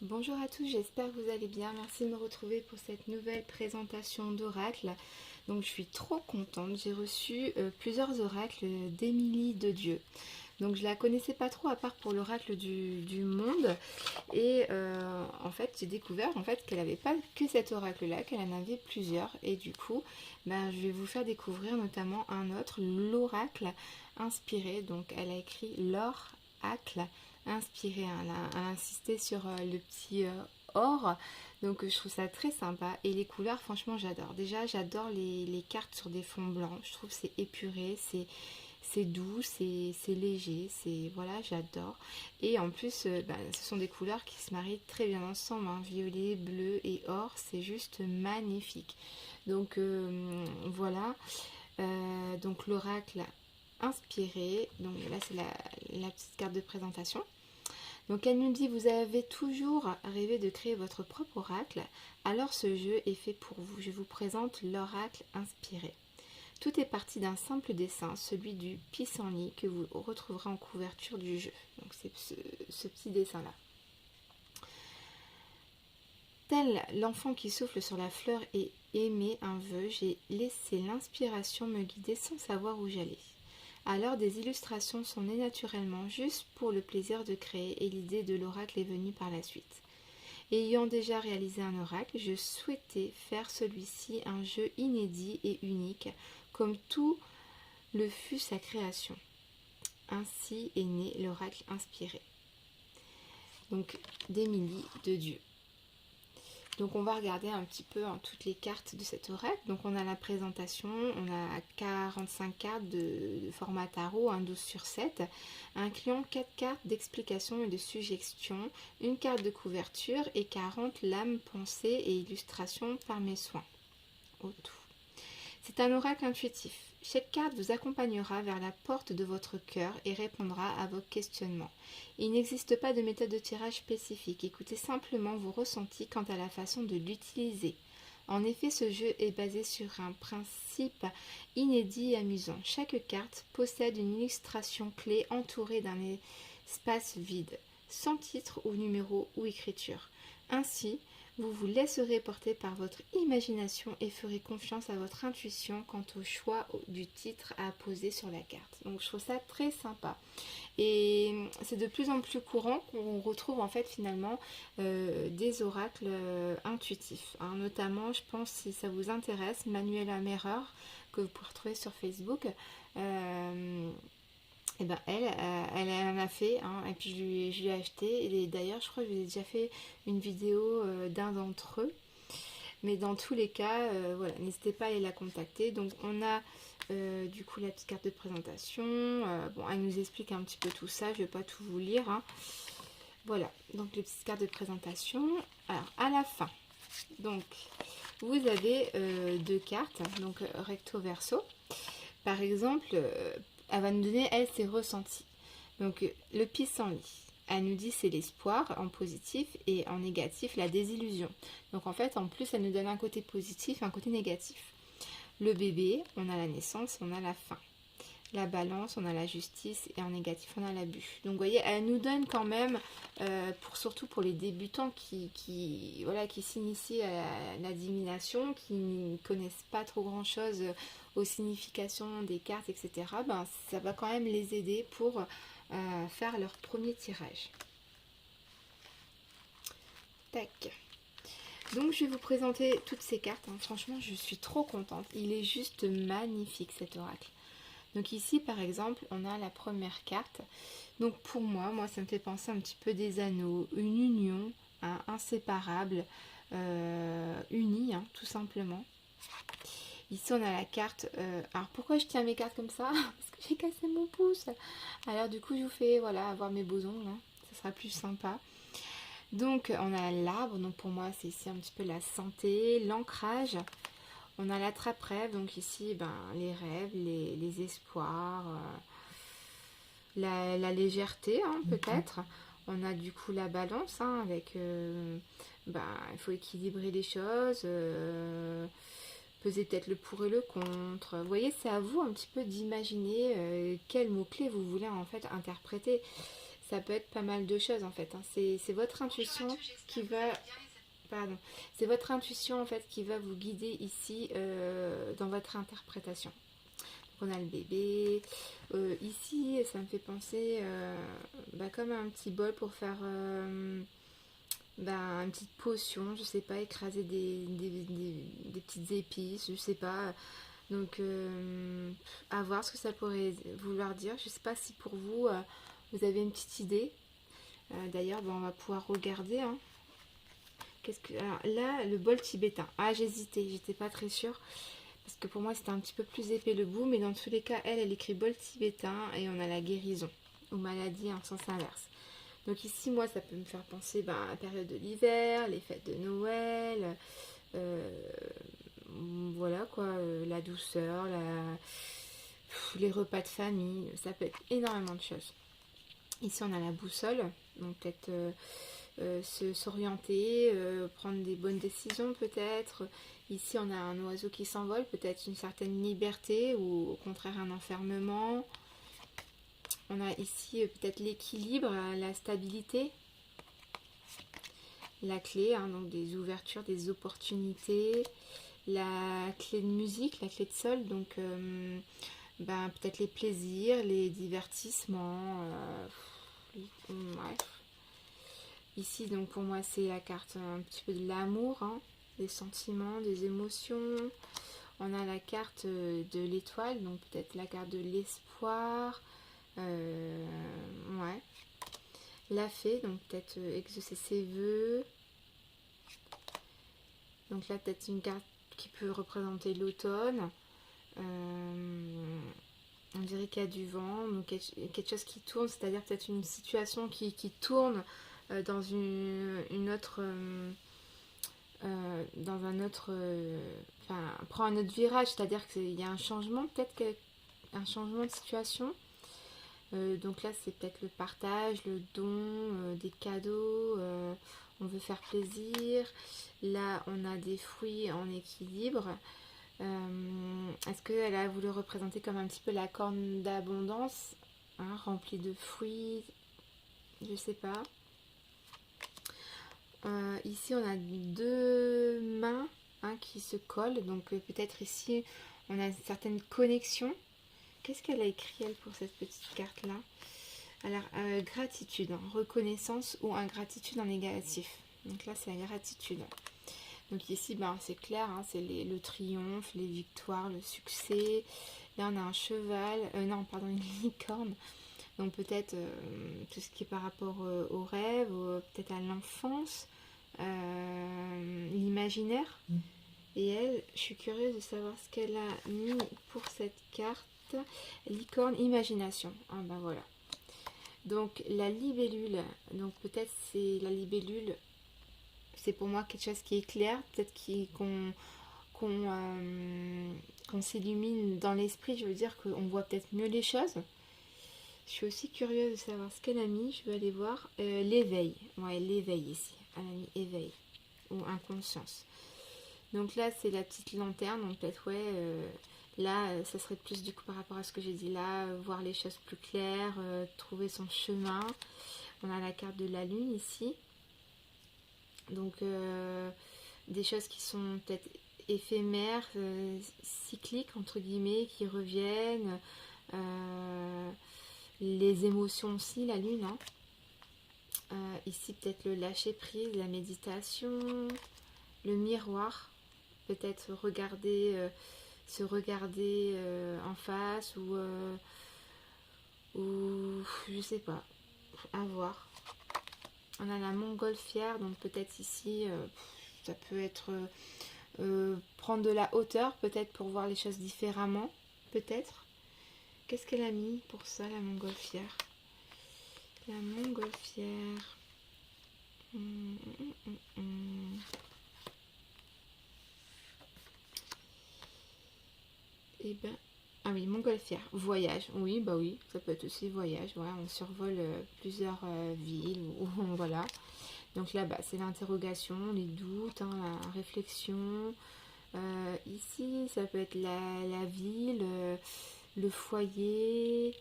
Bonjour à tous, j'espère que vous allez bien. Merci de me retrouver pour cette nouvelle présentation d'oracle. Donc je suis trop contente, j'ai reçu plusieurs oracles d'Émilie de Dieu. Donc je la connaissais pas trop à part pour l'oracle du monde. Et en fait j'ai découvert qu'elle n'avait pas que cet oracle-là, qu'elle en avait plusieurs. Et du coup, je vais vous faire découvrir notamment un autre, l'oracle inspiré. Donc elle a écrit l'oracle inspiré. Elle a insisté sur le petit or. Donc je trouve ça très sympa. Et les couleurs, franchement, j'adore. Déjà, j'adore les cartes sur des fonds blancs. Je trouve que c'est épuré, c'est doux, c'est léger, c'est voilà, j'adore. Et en plus, ce sont des couleurs qui se marient très bien ensemble, hein. Violet, bleu et or, c'est juste magnifique. Donc voilà. Donc l'oracle inspiré. Donc là, c'est la petite carte de présentation. Donc elle nous dit, vous avez toujours rêvé de créer votre propre oracle, alors ce jeu est fait pour vous. Je vous présente l'oracle inspiré. Tout est parti d'un simple dessin, celui du pissenlit que vous retrouverez en couverture du jeu. Donc c'est ce petit dessin-là. Tel l'enfant qui souffle sur la fleur et émet un vœu, j'ai laissé l'inspiration me guider sans savoir où j'allais. Alors des illustrations sont nées naturellement, juste pour le plaisir de créer, et l'idée de l'oracle est venue par la suite. Ayant déjà réalisé un oracle, je souhaitais faire celui-ci un jeu inédit et unique, comme tout le fut sa création. Ainsi est né l'oracle inspiré. Donc d'Émilie de Dieu. Donc on va regarder un petit peu toutes les cartes de cet oracle. Donc on a la présentation, on a 45 cartes de format tarot, un 12 sur 7, incluant 4 cartes d'explication et de suggestion, une carte de couverture et 40 lames, pensées et illustrations par mes soins. Au tout. C'est un oracle intuitif. Chaque carte vous accompagnera vers la porte de votre cœur et répondra à vos questionnements. Il n'existe pas de méthode de tirage spécifique. Écoutez simplement vos ressentis quant à la façon de l'utiliser. En effet, ce jeu est basé sur un principe inédit et amusant. Chaque carte possède une illustration clé entourée d'un espace vide, sans titre ou numéro ou écriture. Ainsi, vous vous laisserez porter par votre imagination et ferez confiance à votre intuition quant au choix du titre à poser sur la carte. Donc je trouve ça très sympa. Et c'est de plus en plus courant qu'on retrouve en fait finalement des oracles intuitifs, hein. Notamment, je pense, si ça vous intéresse, Manuela Merer, que vous pouvez retrouver sur Facebook. Et ben elle en a fait, hein, et puis je lui ai acheté. Et d'ailleurs, je crois que j'ai déjà fait une vidéo d'un d'entre eux. Mais dans tous les cas, voilà, n'hésitez pas à aller la contacter. Donc on a du coup la petite carte de présentation. Bon, elle nous explique un petit peu tout ça. Je ne vais pas tout vous lire, hein. Voilà, donc les petites cartes de présentation. Alors à la fin, donc vous avez deux cartes, donc recto verso. Par exemple, elle va nous donner, elle, ses ressentis. Donc, le pissenlit, elle nous dit c'est l'espoir en positif et en négatif la désillusion. Donc, en fait, en plus, elle nous donne un côté positif et un côté négatif. Le bébé, on a la naissance, on a la fin. La balance, on a la justice et en négatif, on a l'abus. Donc, vous voyez, elle nous donne quand même, surtout pour les débutants qui s'initient à la divination, qui ne connaissent pas trop grand-chose aux significations des cartes, etc., ça va quand même les aider pour faire leur premier tirage. Tac. Donc je vais vous présenter toutes ces cartes, hein. Franchement, je suis trop contente. Il est juste magnifique cet oracle. Donc ici, par exemple, on a la première carte. Donc pour moi, ça me fait penser un petit peu des anneaux, une union, hein, inséparable, unie, hein, tout simplement. Ici, on a la carte. Alors pourquoi je tiens mes cartes comme ça? Parce que j'ai cassé mon pouce. Alors du coup, je vous fais voilà avoir mes beaux ongles, hein. Ça sera plus sympa. Donc on a l'arbre. Donc pour moi, c'est ici un petit peu la santé, l'ancrage. On a l'attrape-rêve, donc ici, les rêves, les espoirs, la légèreté, hein, peut-être. On a du coup la balance, hein, avec, il faut équilibrer les choses, peser peut-être le pour et le contre. Vous voyez, c'est à vous un petit peu d'imaginer quels mots-clés vous voulez en fait interpréter. Ça peut être pas mal de choses en fait, hein. C'est votre intuition qui va... Pardon. C'est votre intuition en fait qui va vous guider ici dans votre interprétation. Donc, on a le bébé. Ici, ça me fait penser comme un petit bol pour faire une petite potion, je sais pas, écraser des petites épices, je sais pas. Donc, à voir ce que ça pourrait vouloir dire. Je sais pas si pour vous, vous avez une petite idée. D'ailleurs, on va pouvoir regarder. Hein. Alors là, le bol tibétain. Ah, j'hésitais, j'étais pas très sûre. Parce que pour moi, c'était un petit peu plus épais le bout. Mais dans tous les cas, elle écrit bol tibétain. Et on a la guérison. Ou maladie en sens inverse. Donc ici, moi, ça peut me faire penser à la période de l'hiver, les fêtes de Noël. Voilà quoi, la douceur, les repas de famille. Ça peut être énormément de choses. Ici, on a la boussole. Donc peut-être... s'orienter, prendre des bonnes décisions peut-être. Ici on a un oiseau qui s'envole, peut-être une certaine liberté ou au contraire un enfermement. On a ici peut-être l'équilibre, la stabilité, la clé, hein, donc des ouvertures, des opportunités, la clé de musique, la clé de sol, donc peut-être les plaisirs, les divertissements, ouais. Ici, donc pour moi, c'est la carte un petit peu de l'amour, hein, des sentiments, des émotions. On a la carte de l'étoile, donc peut-être la carte de l'espoir. Ouais. La fée, donc peut-être exaucer ses vœux. Donc là, peut-être une carte qui peut représenter l'automne. On dirait qu'il y a du vent, donc quelque chose qui tourne, c'est-à-dire peut-être une situation qui tourne dans une autre dans un autre prend un autre virage, c'est-à-dire qu'il y a un changement, un changement de situation. Donc là c'est peut-être le partage, le don, des cadeaux, on veut faire plaisir. Là on a des fruits en équilibre. Est-ce qu'elle a voulu représenter comme un petit peu la corne d'abondance, hein, remplie de fruits, je sais pas. Ici, on a deux mains, hein, qui se collent. Donc, peut-être ici, on a une certaine connexion. Qu'est-ce qu'elle a écrit, elle, pour cette petite carte-là? Alors, gratitude, hein, reconnaissance ou ingratitude en négatif. Donc là, c'est la gratitude. Donc ici, c'est clair, hein, c'est le triomphe, les victoires, le succès. Là, on a un cheval, non, pardon, une licorne. Donc peut-être tout ce qui est par rapport au rêve, peut-être à l'enfance, l'imaginaire. Et elle, je suis curieuse de savoir ce qu'elle a mis pour cette carte. Licorne, imagination. Ah ben voilà. Donc la libellule, donc peut-être c'est la libellule, c'est pour moi quelque chose qui est clair, peut-être qu'on s'illumine dans l'esprit, je veux dire qu'on voit peut-être mieux les choses. Je suis aussi curieuse de savoir ce qu'elle a mis. Je vais aller voir. L'éveil. Ouais, l'éveil ici. Elle a mis éveil. Ou inconscience. Donc là, c'est la petite lanterne. Donc peut-être, ouais. Là, ça serait plus du coup par rapport à ce que j'ai dit là. Voir les choses plus claires. Trouver son chemin. On a la carte de la lune ici. Donc, des choses qui sont peut-être éphémères, cycliques, entre guillemets, qui reviennent. Les émotions aussi, la lune, hein. Ici peut-être le lâcher prise, la méditation, le miroir, peut-être regarder, se regarder en face ou je sais pas, à voir. On a la montgolfière, donc peut-être ici ça peut être prendre de la hauteur, peut-être pour voir les choses différemment, peut-être. Qu'est-ce qu'elle a mis pour ça, la montgolfière? La montgolfière. Et ben. Ah oui, montgolfière. Voyage. Oui, bah oui, ça peut être aussi voyage. Voilà, on survole plusieurs villes. Ou voilà. Donc là, c'est l'interrogation, les doutes, hein, la réflexion. Ici, ça peut être la ville, le foyer.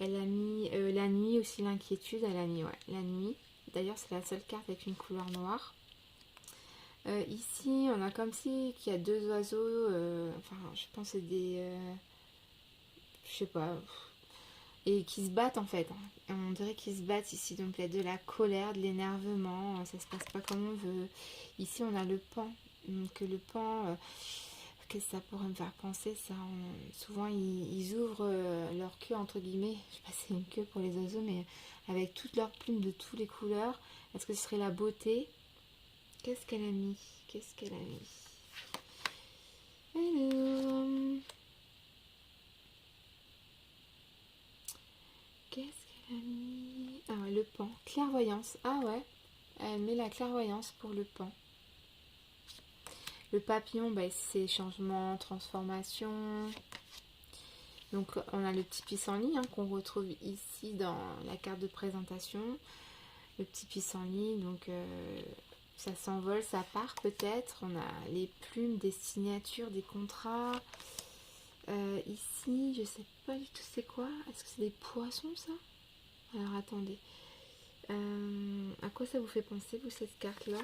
Elle a mis la nuit aussi, l'inquiétude, elle a mis, ouais, la nuit. D'ailleurs, c'est la seule carte avec une couleur noire. Ici, on a comme si qu'il y a deux oiseaux, enfin, je pense que c'est des, je sais pas, et qui se battent en fait. On dirait qu'ils se battent ici, donc il y a de la colère, de l'énervement, ça se passe pas comme on veut. Ici, on a le pan, donc le pan, qu'est-ce que ça pourrait me faire penser ça souvent, ils ouvrent leur queue, entre guillemets, je sais pas si c'est une queue pour les oiseaux, mais avec toutes leurs plumes de toutes les couleurs. Est-ce que ce serait la beauté? Qu'est-ce qu'elle a mis? Qu'est-ce qu'elle a mis? Alors, qu'est-ce qu'elle a mis? Ah ouais, le pan. Clairvoyance. Ah ouais, elle met la clairvoyance pour le pan. Le papillon, bah, c'est changement, transformation. Donc on a le petit pissenlit qu'on retrouve ici dans la carte de présentation. Le petit pissenlit, donc ça s'envole, ça part peut-être. On a les plumes, des signatures, des contrats. Ici, je sais pas du tout c'est quoi. Est-ce que c'est des poissons ça? Alors attendez. À quoi ça vous fait penser vous cette carte là?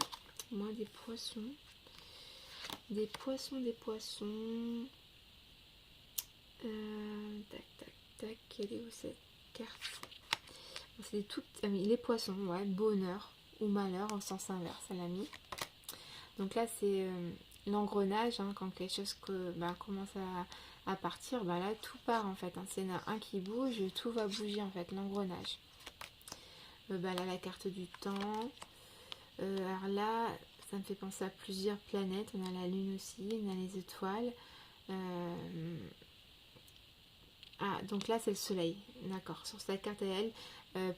Moi des poissons. Des poissons, des poissons. Tac, tac, tac. Elle est où cette carte? C'est toutes. Ah oui, les poissons, ouais. Bonheur ou malheur en sens inverse, elle a mis. Donc là, c'est l'engrenage. Quand quelque chose commence à partir, là, tout part en fait. S'il y en a un qui bouge, tout va bouger en fait. L'engrenage. Là, la carte du temps. Alors là, ça me fait penser à plusieurs planètes. On a la lune aussi, on a les étoiles. Ah, donc là, c'est le soleil. D'accord. Sur sa carte à elle,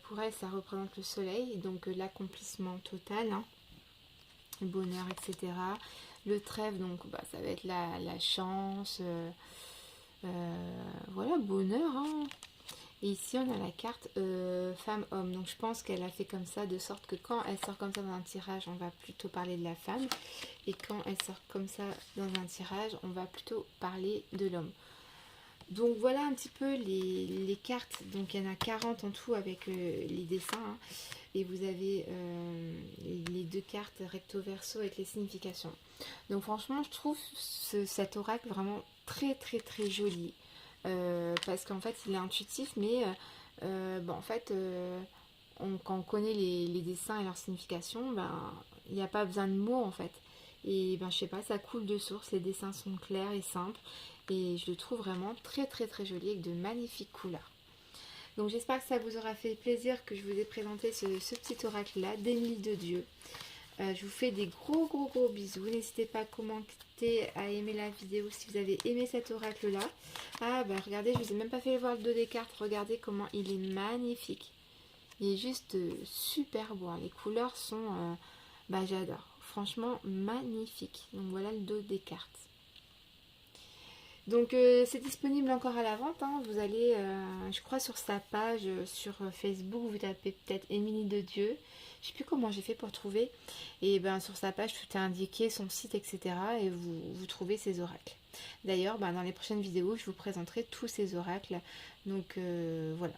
pour elle, ça représente le soleil. Donc l'accomplissement total, le bonheur, etc. Le trèfle, donc ça va être la chance. Voilà, bonheur. Et ici, on a la carte femme-homme. Donc je pense qu'elle a fait comme ça, de sorte que quand elle sort comme ça dans un tirage, on va plutôt parler de la femme. Et quand elle sort comme ça dans un tirage, on va plutôt parler de l'homme. Donc voilà un petit peu les cartes. Donc il y en a 40 en tout avec les dessins. Et vous avez les deux cartes recto verso avec les significations. Donc franchement, je trouve cet oracle vraiment très très très joli. Parce qu'en fait, il est intuitif, mais en fait, quand on connaît les dessins et leur signification, il n'y a pas besoin de mots en fait. Et je sais pas, ça coule de source, les dessins sont clairs et simples. Et je le trouve vraiment très très très joli avec de magnifiques couleurs. Donc j'espère que ça vous aura fait plaisir que je vous ai présenté ce petit oracle là d'Émilie de Dieu. Je vous fais des gros gros gros bisous. N'hésitez pas à commenter, à aimer la vidéo si vous avez aimé cet oracle là. Ah regardez, je vous ai même pas fait voir le dos des cartes. Regardez comment il est magnifique. Il est juste super beau. Les couleurs sont... j'adore. Franchement magnifique. Donc voilà le dos des cartes. Donc c'est disponible encore à la vente. Vous allez, je crois, sur sa page sur Facebook, vous tapez peut-être Émilie de Dieu. Je sais plus comment j'ai fait pour trouver. Et sur sa page, tout est indiqué, son site, etc. Et vous trouvez ces oracles. D'ailleurs, dans les prochaines vidéos, je vous présenterai tous ces oracles. Donc voilà.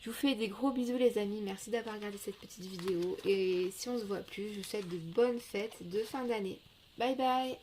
Je vous fais des gros bisous les amis. Merci d'avoir regardé cette petite vidéo. Et si on se voit plus, je vous souhaite de bonnes fêtes de fin d'année. Bye bye.